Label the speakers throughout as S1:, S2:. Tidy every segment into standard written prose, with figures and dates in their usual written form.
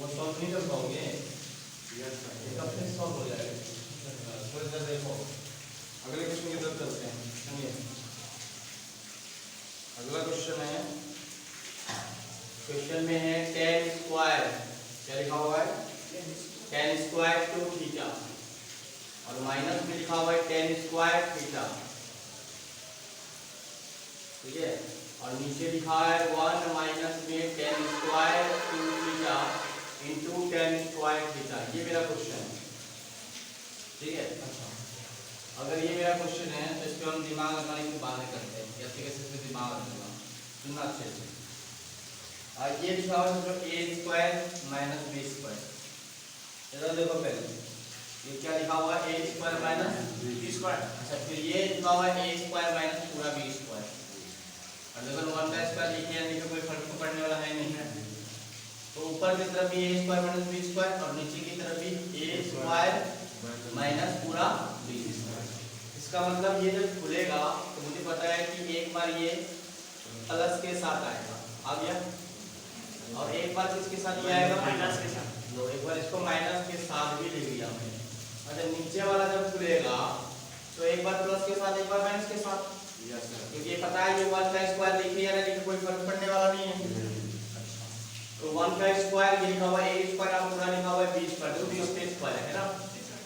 S1: वो सॉल्व नहीं कर पाओगे, एक अपने सॉल्व हो जाएगा। थोड़ी देर देखो, अगले क्वेश्चन की तरफ चलते हैं। सुनिए, अगला क्वेश्चन है, क्वेश्चन में है tan स्क्वायर, क्या लिखा हुआ है, tan स्क्वायर टू थीटा, और माइनस में लिखा हुआ है tan स्क्वायर थीटा, ठीक है, और नीचे लिखा है 1 माइनस में tan square two theta into tan square theta. ये मेरा क्वेश्चन है, ठीक है। अच्छा, अगर ये मेरा क्वेश्चन है तो इसको हम दिमाग लगाने की बातें करते हैं, कैसे कैसे से दिमाग लगाना, सुनना अच्छे से। और ये लिखा हुआ है a square minus b square, इधर देखो पहले ये क्या लिखा हुआ है, a square minus b square. अच्छा, फिर ये लिखा हुआ है a स्क्वायर माइनस पूरा b स्क्वायर, और अगर 1 का स्क्वायर लिखे हैं तो कोई फर्क तो पड़ने वाला है नहीं है। तो ऊपर की तरफ भी a square minus b square, और नीचे की तरफ भी a स्क्वायर माइनस पूरा b स्क्वायर। इसका मतलब ये जब खुलेगा तो मुझे पता है कि एक बार ये प्लस के साथ आएगा, आ गया, और एक बार किसके साथ ये आएगा, माइनस के साथ। तो एक बार इसको माइनस के साथ भी लिख लिया हमने। अच्छा, नीचे वाला जब खुलेगा तो एक बार प्लस के साथ एक बार माइनस के साथ, क्योंकि ये पता है ये 1 का स्क्वायर लिखे या नहीं, कोई फर्क पड़ने वाला नहीं है। तो 1 का स्क्वायर ये लिखा हुआ है a स्क्वायर, और पूरा लिखा हुआ है b स्क्वायर, तो b स्क्वायर है ना,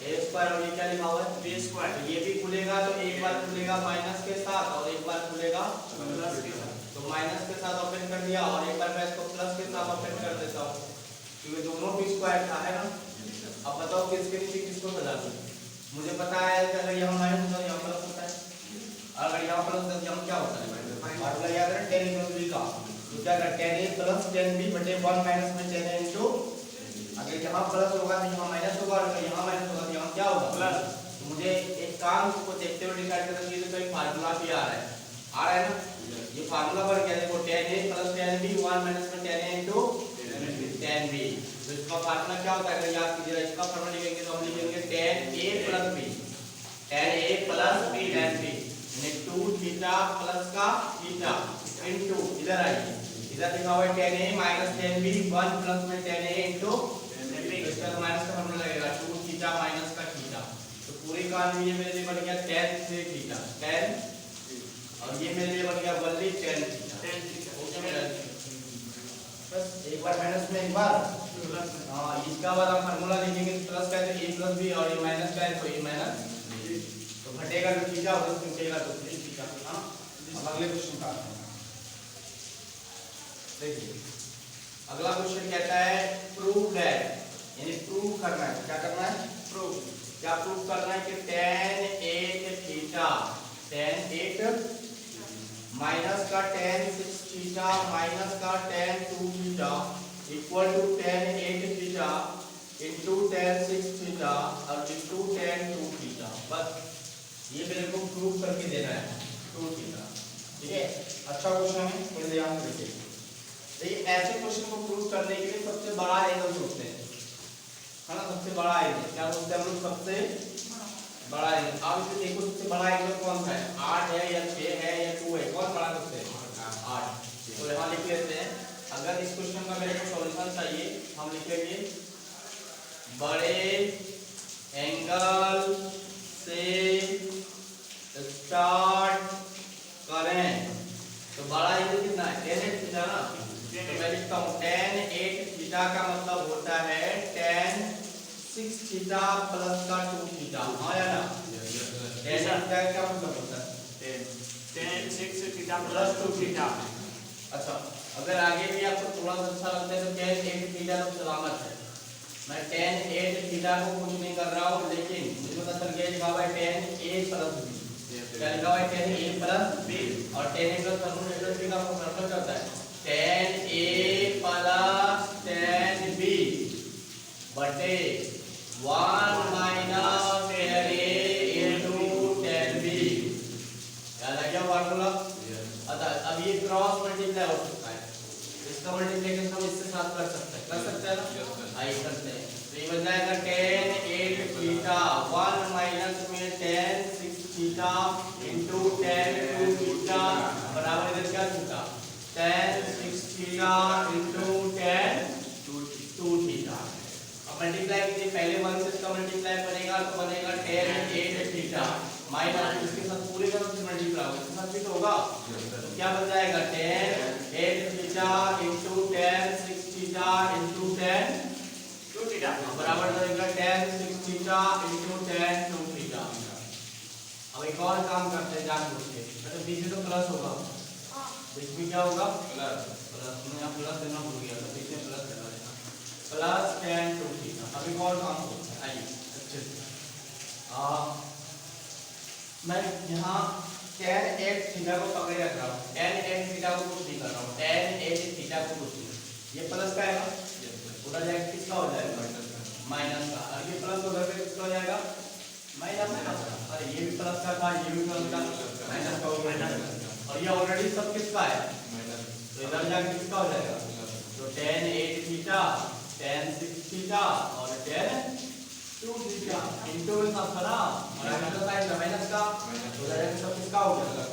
S1: a स्क्वायर, और ये क्या लिखा हुआ है b स्क्वायर। तो ये भी खुलेगा तो एक बार खुलेगा माइनस के साथ और एक बार खुलेगा प्लस के साथ। तो माइनस के साथ ओपन कर दिया और एक बार मैं इसको प्लस के साथ ओपन कर देता हूँ, क्योंकि दोनों b स्क्वायर था, है ना। अब बताओ किसके नीचे किसको बदल दूं, मुझे पता है कि अगर यहाँ माइनस होता है यहाँ प्लस होता है, अगर यहाँ प्लस होता है यहाँ क्या होता है, फार्मूला याद रखें tan प्लस b का। तो क्या कर tan a plus tan b बटे 1 माइनस में tan a इनटू, अगर यहाँ प्लस होगा तो यहाँ माइनस होगा, और अगर यहाँ माइनस होगा तो यहाँ क्या होगा, प्लस। तो मुझे एक काम को देखते हुए डिसाइड करना चाहिए, तो एक फार्मूला भी आ रहा है ना, ये फार्मूला पर क्या देखो, tan a plus tan b 1 minus में tan a into tan b। तो इसका फार्मूला क्या होता है, अगर याद कीजिएगा, इसका फार्मूला लिखेंगे तो हम लिखेंगे tan a plus b, tan a plus b tan b, यानी 2 थीटा प्लस का थीटा इनटू, इधर आइए, इधर लिखा हुआ है tan a minus tan b 1 plus में tan a इनटू, इसका माइनस का फार्मूला लगेगा 2 थीटा माइनस का थीटा। तो पूरी कहानी ये मेरे लिए बन गया tan थीटा, tan, और ये मेरे लिए बन गया वनली tan थीटा। ओके मेरा, बस एक बार माइनस में एक बार प्लस। हां, इसका बाद हम फार्मूला लिखेंगे प्लस का है तो a प्लस b, और ये माइनस का है तो a माइनस, तो घटेगा तो थीटा और घटेगा तो थीटा। हां, अब अगले क्वेश्चन का देखिए, अगला क्वेश्चन कहता है प्रूव दैट, यानी प्रूव करना है, क्या करना है, प्रूव। क्या प्रूव करना है कि tan 8 थीटा, tan 8 माइनस का tan 6 थीटा माइनस का tan 2 theta equal to tan 8 theta into tan 6 theta और इनटू tan 2 थीटा। बस ये मेरे को प्रूव करके देना है 2 थीटा, ठीक है। अच्छा क्वेश्चन है, थोड़ी ध्यान से देखिए। देखिए, ऐसे क्वेश्चन को प्रूव करने के लिए सबसे बड़ा एंगल सोचते हैं, है ना, सबसे बड़ा एंगल क्या बोलते हैं हम लोग, सबसे बड़ा एंगल। आप इसे देखो, सबसे बड़ा एंगल कौन सा है, 8 है या 6 है या 2 है, कौन बड़ा सबसे, 8। तो यहाँ लिख लेते हैं, अगर इस क्वेश्चन का मेरे को सॉल्यूशन चाहिए, हम लिखेंगे बड़े एंगल से स्टार्ट करें। तो बड़ा एंगल कितना है, tan 8 थीटा ना, तो मैं लिखता हूँ tan 8 थीटा का मतलब होता है tan 6 थीटा प्लस का 2 थीटा, हाँ या ना। tan 8 का क्या मतलब होता है, tan 6 थीटा प्लस 2 थीटा। अच्छा, अगर आगे भी आपको थोड़ा सा अच्छा लगता है तो tan 8 थीटा तो सलामत है, मैं tan 8 थीटा को कुछ नहीं कर रहा हूँ, लेकिन मुझे पता चल गया लिखा हुआ है tan a प्लस b, क्या लिखा हुआ है tan a प्लस b, और tan a प्लस b का फॉर्मूला क्या होता है, tan a plus tan b बटे 1 minus tan a into tan b। याद आ गया फॉर्मूला। अब ये क्रॉस मल्टीप्लाई हो सकता है, इसका मल्टीप्लिकेशन हम इससे साथ कर सकते हैं ना, आइए करते हैं। तो ये बन जाएगा tan 8 थीटा 1 माइनस में tan 6 theta into tan 2 theta बराबर इधर क्या theta, tan 6 theta into tan 2 theta. Multiply कीजिए, पहले 1 से इसका मल्टीप्लाई बनेगा तो बनेगा tan 8 थीटा माइनस इसके साथ पूरे का तो मल्टीप्लाई होगा, इसके साथ भी तो होगा, तो क्या बन जाएगा tan 8 theta into tan 6 theta into tan 2 theta बराबर रहेगा tan 6 theta into tan 2 theta. अब एक और काम करते हैं जानबूझ के, मतलब बीच में तो प्लस होगा, बीच में क्या होगा प्लस, मैं यहाँ प्लस देना भूल गया था, बीच में प्लस देना है, प्लस tan 2 थीटा। अब एक और काम करते हैं, आइए अच्छे से मैं यहाँ tan 8 थीटा को पकड़े रख रहा हूँ, tan 8 थीटा को कुछ नहीं कर रहा हूँ, tan 8 थीटा को कुछ नहीं, ये प्लस का है उधर जाएगा किसका हो जाएगा माइनस का, और ये प्लस उधर पे किसका हो जाएगा माइनस का, अरे ये भी प्लस का था, ये भी प्लस का, माइनस का हो गया, और ये ऑलरेडी सब किसका है तो इधर जाके किसका हो जाएगा, तो tan 8 थीटा tan 6 थीटा और tan 2 थीटा इनटू में सब था ना, और अगर तो साइन माइनस का तो उधर जाके सब किसका हो गया,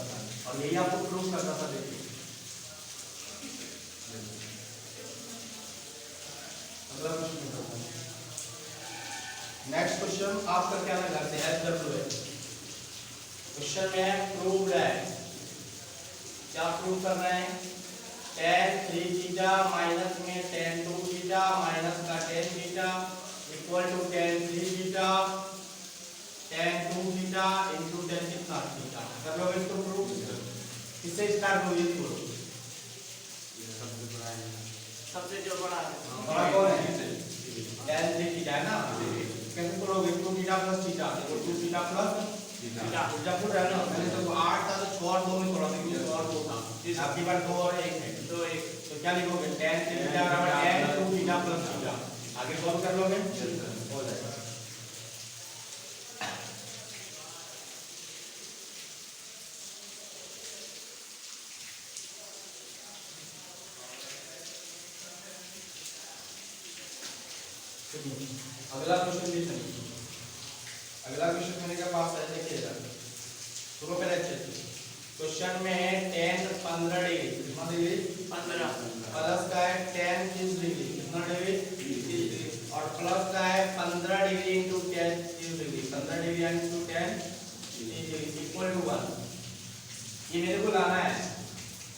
S1: और यही आपको प्रूव करना था। देखिए अगला क्वेश्चन करते हैं, नेक्स्ट क्वेश्चन आप करके आना घर से SWA क्वेश्चन में है प्रूव दैट, क्या प्रूव कर रहे हैं tan 3 थीटा माइनस में tan 2 थीटा माइनस का tan theta equal to tan 3 theta tan 2 theta into tan कितना थीटा, कर लो इसको प्रूव, किससे स्टार्ट हो ये प्रूव, सबसे जो बड़ा है बड़ा कौन है tan 3 थीटा है ना, कैसे करोगे 2 theta plus theta, 2 theta plus theta जब पूरा है ना, मैंने तो 8 था तो 6 और 2 में थोड़ा सा क्योंकि और 2 था, आपकी बार 2 और 1 है तो 1, तो क्या लिखोगे tan 3 थीटा बराबर tan 2 थीटा प्लस थीटा, आगे सॉल्व कर लोगे हो जाएगा। अगला क्वेश्चन भी सुनिए, अगला क्वेश्चन मेरे के पास है, देखिएगा शुरू करें अच्छे से, क्वेश्चन में है tan 15 डिग्री, कितना डिग्री 15 प्लस का है tan 30 डिग्री, कितना डिग्री 30 डिग्री, और प्लस का है 15 degree into tan 30 degree, 15 degree into tan 30 degree equal to 1, ये मेरे को लाना है,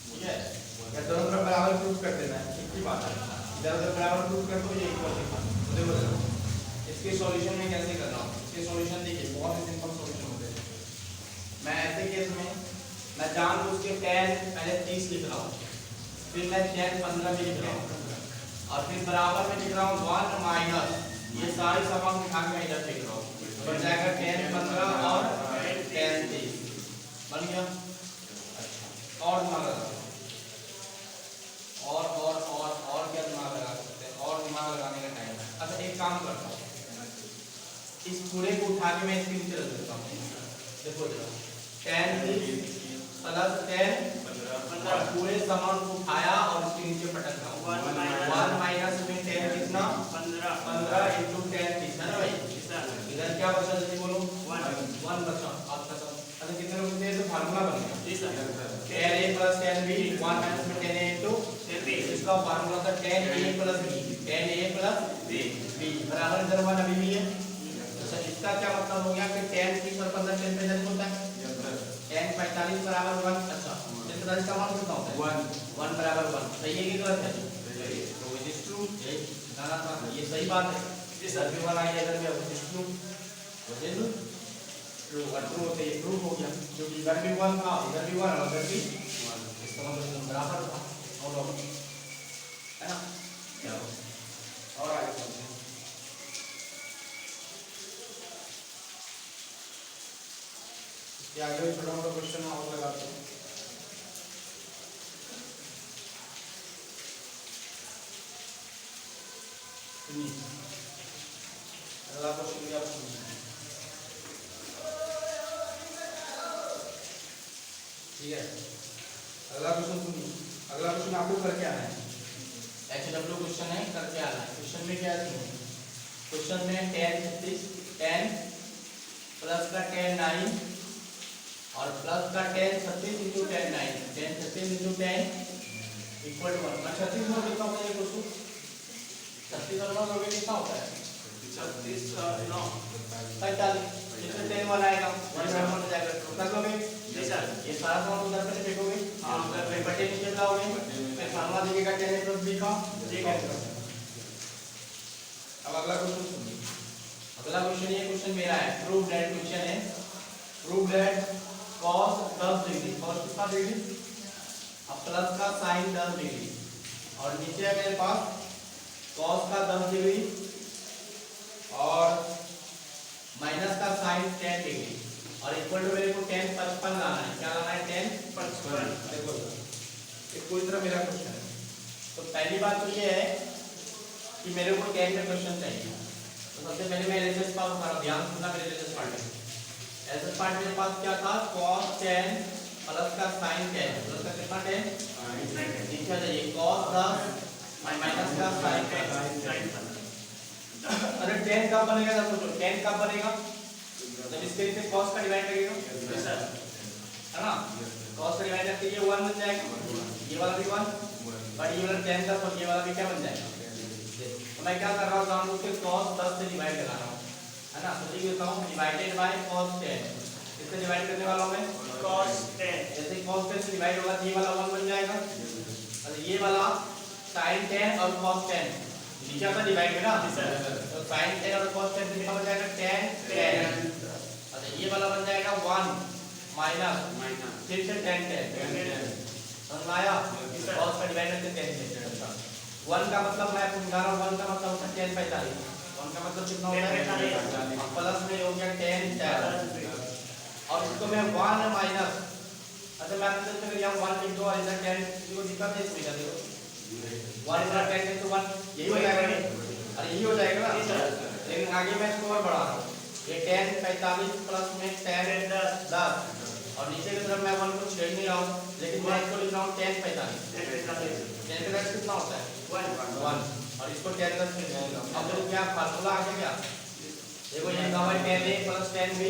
S1: ठीक है, या दोनों तरफ बराबर प्रूफ कर देना है, ठीक की बात है, इधर उधर बराबर प्रूफ कर दो, ये इक्वल दिखा देखो देखो इसके सॉल्यूशन में कैसे कर रहा हूँ, इसके सॉल्यूशन देखिए बहुत ही सिंपल सॉल्यूशन होते हैं, मैं ऐसे केस में मैं जानबूझ के tan पहले 30 लिख रहा हूँ, फिर मैं tan 15 भी लिख रहा हूँ, और फिर बराबर में लिख रहा हूँ 1 माइनस ये सारी समान उठा के मैं इधर लिख रहा हूँ, बन जाएगा tan 15 और tan 30 बन गया। अच्छा और दिमाग लगा और क्या दिमाग लगा सकते हैं, और दिमाग लगाने का टाइम है। अच्छा एक काम करता हूँ, इस पूरे को उठा के मैं इसके नीचे रख देता हूँ, देखो जरा tan 30 प्लस tan 15 पूरे सामान को उठाया और इसके नीचे पटक रहा हूँ, 1 माइनस में tan कितना 15 इंटू tan 30 है ना भाई, इधर क्या बचा जल्दी बोलो 1 बचा आपका सब, अच्छा कितने बचते हैं तो फार्मूला बन गया जी sir, tan a plus tan b 1 minus में tan a into tan b, इसका फार्मूला था tan a प्लस b बराबर इधर 1 अभी भी है। अच्छा इसका क्या मतलब हो गया कि tan 30 और 15 tan पे जल्द होता है, tan 45 बराबर 1, अच्छा 45 का मान कितना होता है 1 बराबर 1, सही है कि गलत है, तो इट इज ट्रू, ये सही बात है, इस सर भी 1 आया इधर भी इट इज ट्रू, तो ये ट्रू और ट्रू होते ये प्रूव हो गया, क्योंकि इधर भी 1 था इधर भी 1 और इधर भी 1, इसका मतलब बराबर था, और है ना, चलो और आगे चलते हैं। आगे छोटा मोटा क्वेश्चन और लगाते हैं, अगला क्वेश्चन भी आप सुनिए, ठीक है, अगला क्वेश्चन सुनिए, अगला क्वेश्चन आपको करके आना है, HW क्वेश्चन है करके आना है, क्वेश्चन में क्या है, क्वेश्चन में tan 36 tan प्लस का tan 9 और प्लस का tan 36 into tan 9, tan 36 into tan equal to 1, 36 में कितना होता है, 36 और 9 कितना होता है 45 इसमें 10 1 आएगा 1 में हो जाएगा तो कर लोगे
S2: जी सर।
S1: ये सारा सवाल उधर पे फेंकोगे हां उधर पे बटे नीचे लाओगे फिर फार्मूला दिखेगा 10 + b का ठीक है। अब अगला क्वेश्चन सुनिए। अगला क्वेश्चन ये क्वेश्चन मेरा है प्रूव दैट क्वेश्चन है prove that cos 10 degree cos कितना डिग्री अब प्लस का sin 10 डिग्री और नीचे है मेरे पास cos का 10 डिग्री और माइनस का sin 10 डिग्री और इक्वल टू मेरे को tan 55 लाना है। क्या लाना है tan 55। देखो ये पूरी तरह मेरा क्वेश्चन है। तो पहली बात तो ये है कि मेरे को tan का क्वेश्चन चाहिए। तो सबसे पहले मैं एलएचएस पार्ट हमारा ध्यान सुनना मेरे एलएचएस पार्ट में। एलएचएस पार्ट मेरे पास क्या था cos 10 प्लस का sin 10 प्लस का कितना 10 नीचे आ जाइए cos 10 माइनस का sin 10। अरे 10 कब बनेगा जब सोचो 10 कब बनेगा जब इसके से cos का डिवाइड करेगा सर है ना cos का डिवाइड करके ये 1 बन जाएगा ये वाला भी 1 बट ये वाला 10 का और ये वाला भी क्या बन जाएगा। तो मैं क्या कर रहा हूं जानबूझ के cos 10 से डिवाइड करा रहा हूं है ना। तो लिख देता हूं डिवाइडेड बाय cos 10 इससे डिवाइड करने वाला हूं मैं cos 10 जैसे cos 10 से डिवाइड होगा ये वाला 1 बन जाएगा और ये वाला sin 10 और cos 10 नीचे का डिवाइड है ना तो sin 10 और cos 10 कितना बन जाएगा 10 अच्छा ये वाला बन जाएगा 1 माइनस फिर से 10 समझ में आया cos का डिवाइड करके 10 से अच्छा 1 का मतलब मैं समझा रहा हूं 1 का मतलब होता है 10 45 1 का मतलब कितना होता है 45 प्लस में हो गया 10 और इसको मैं 1 माइनस अच्छा मैं आपसे अगर यहां 1 लिख दो और इधर 10 इसको दिखा दे इसमें देखो 1 इधर 10 into 1 यही हो जाएगा अरे यही हो जाएगा ना लेकिन आगे मैं इसको और बढ़ा रहा हूं ये 10 45 प्लस में 10 10 और नीचे की तरफ मैं 1 को छेड़ नहीं रहा हूं लेकिन मैं इसको लिख रहा हूं 10 45 10 का कितना होता है 1 और इसको 10 10 से लिख रहा हूं अब देखो क्या फार्मूला आ गया देखो ये कहा है 10a + 10b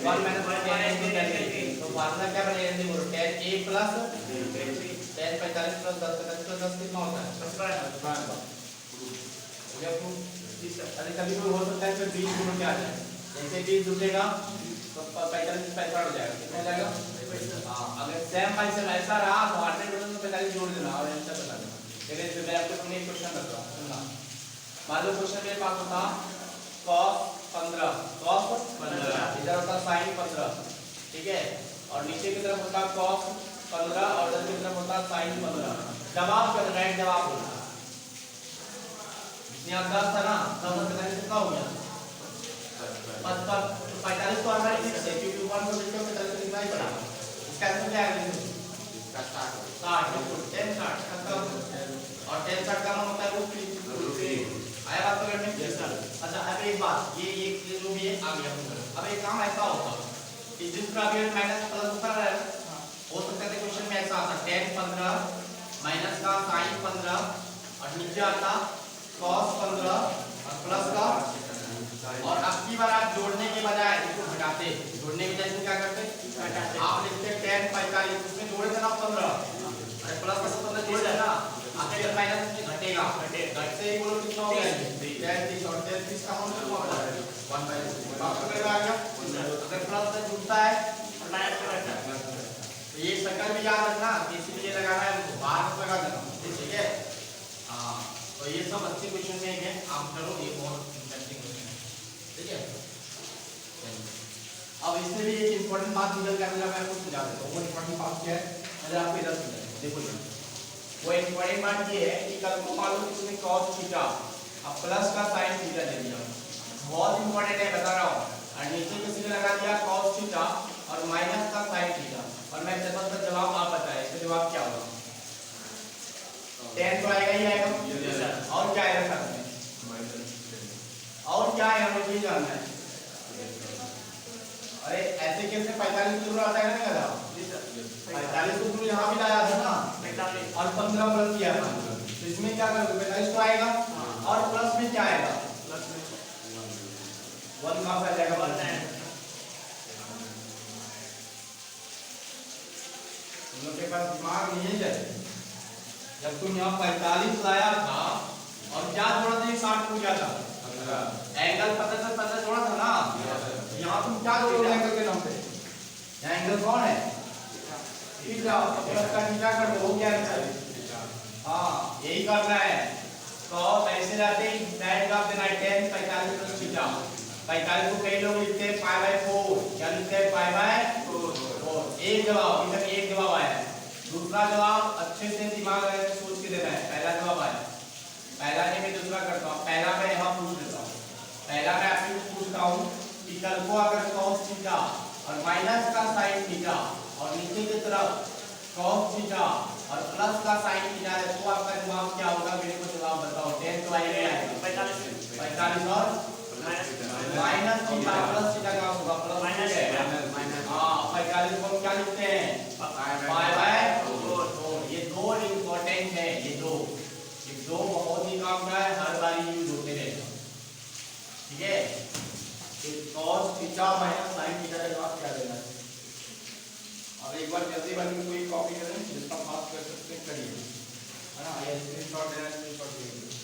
S1: 1 - 10a * 10b तो फार्मूला क्या बनेगा देखो 10a + 10 45 + 10 45 + 10 कितना होता है 55 जी सर। अरे कभी कोई हो सकता है फिर 20 गुना क्या आ जाए जैसे 20 जुटेगा तो 45 पैसा हो जाएगा कितना हो जाएगा हां अगर सेम बाय सेम ऐसा रहा तो 100% में 45 जोड़ देना और आंसर बता देना। चलिए मैं आपको सामने एक क्वेश्चन रख रहा हूं सुनना मान लो क्वेश्चन मेरे पास होता cos 15 इधर होता sin 15 ठीक है और नीचे की तरफ होता cos 15 और इधर की तरफ होता sin 15 जवाब का राइट जवाब होगा यहाँ 10 था ना 10 में 45 कितना हो गया 45 तो हमारे फिक्स है क्योंकि 1 को लिखकर 45 लिखना ही पड़ेगा इसका आंसर क्या आएगा इसका 60 बिल्कुल 10 60 खत्म और 10 60 का मतलब होता है रूट 3 आया बात पकड़ में अच्छा अब एक बात ये जो भी है आ गया अब एक काम ऐसा होता कि जिस पर अभी माइनस प्लस ऊपर रहा है हो सकता है क्वेश्चन में ऐसा आता 10 15 माइनस का sin 15 और नीचे आता cos 15 और प्लस का और अब की बार आप जोड़ने के बजाय इसको घटाते जोड़ने के बजाय क्या करते आप लिखते 10 45 उसमें जोड़े देना 15 और प्लस का 15 जोड़ देना आगे माइनस में घटेगा घट से ही बोलो कितना हो गया 30 और 30 का मान कितना होता है 1/3 बात करेगा आ गया अगर प्लस से जुड़ता है और माइनस में घटता है तो ये शक्ल भी याद रखना इसीलिए लगाना है हमको बाहर मत लगा देना ठीक है हां तो ये सब अच्छे क्वेश्चन में है आप करो ये बहुत इंटरेस्टिंग क्वेश्चन है ठीक है। अब इसमें भी एक इंपॉर्टेंट बात निकल कर मैं आपको समझा देता हूं वो इंपॉर्टेंट बात क्या है मैं आपको इधर समझाऊंगा देखो ये वो इंपॉर्टेंट बात ये है कि कल को मान लो किसी ने cos थीटा अब प्लस का sin थीटा ले लिया बहुत इंपॉर्टेंट है बता रहा हूं और नीचे किसी ने लगा दिया cos थीटा और माइनस का sin थीटा और मैं चाहता हूं जवाब आप बताएं इसका जवाब क्या होगा 10 तो आएगा ही आएगा और क्या आएगा साथ में और क्या है हमें ये जानना है अरे ऐसे कैसे 45 दूर आता है ना जी सर 45 दूर यहाँ भी लाया था ना 45 और 15 प्लस किया था तो इसमें क्या करोगे 45 तो आएगा और प्लस में क्या आएगा प्लस में 1 कहां से आ जाएगा 1 है तुम लोग के पास दिमाग नहीं है जब तुम यहाँ 45 लाया था और क्या थोड़ा सा 60 हो गया था एंगल 50 से 50 एंगल कौन है? थीटा। प्लस का थीटा कर दो, हो गया आंसर। हाँ यही करना है। तो ऐसे जाते ही डायरेक्ट आप देना है tan 45 प्लस थीटा। 45 को कई लोग लिखते हैं पाई बाय 4, क्या लिखते हैं? Pi by 4। एक जवाब, इधर एक जवाब आया है। दूसरा जवाब अच्छे से दिमाग लगा के सोच के देना है। पहला जवाब आया, पहला नहीं मैं दूसरा करता हूँ। पहला मैं यहाँ पूछ लेता हूँ। पहला मैं आपसे पूछता हूँ कि कल को अगर cos थीटा और माइनस का sin थीटा और नीचे की तरफ cos थीटा और प्लस का sin थीटा है तो आपका जवाब क्या होगा? मेरे को जवाब बताओ। 10 तो आएगा 45 और माइनस थीटा प्लस थीटा का होगा प्लस माइनस है। हाँ 45 को क्या लिखते हैं? Pi by 4। ये दो इंपॉर्टेंट है, ये दो बहुत ही काम का है, हर बार यूज होते रहेगा। ठीक है, तो cos theta minus sin theta का जवाब क्या देना है? अब एक बार जल्दी बन के कोई कॉपी करें, जितना फास्ट कर सकते हैं करिए, है ना? ये स्क्रीनशॉट लेना, स्क्रीनशॉट लीजिए।